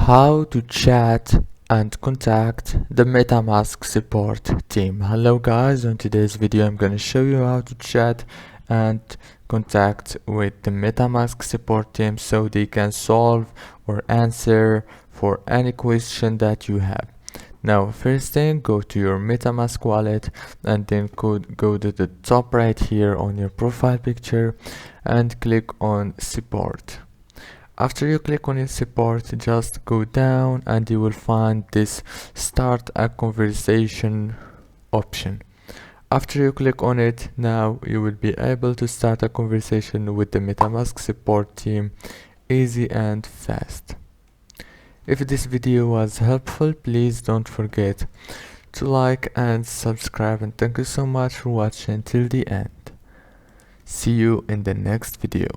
How to chat and contact the Metamask support team. Hello guys, on today's video I'm going to show you how to chat and contact with the Metamask support team so they can solve or answer for any question that you have. Now first thing, go to your Metamask wallet and then go to the top right here on your profile picture and click on support. After you click on support, just go down and you will find this start a conversation option. After you click on it, now you will be able to start a conversation with the Metamask support team easy and fast. If this video was helpful, please don't forget to like and subscribe, and thank you so much for watching till the end. See you in the next video.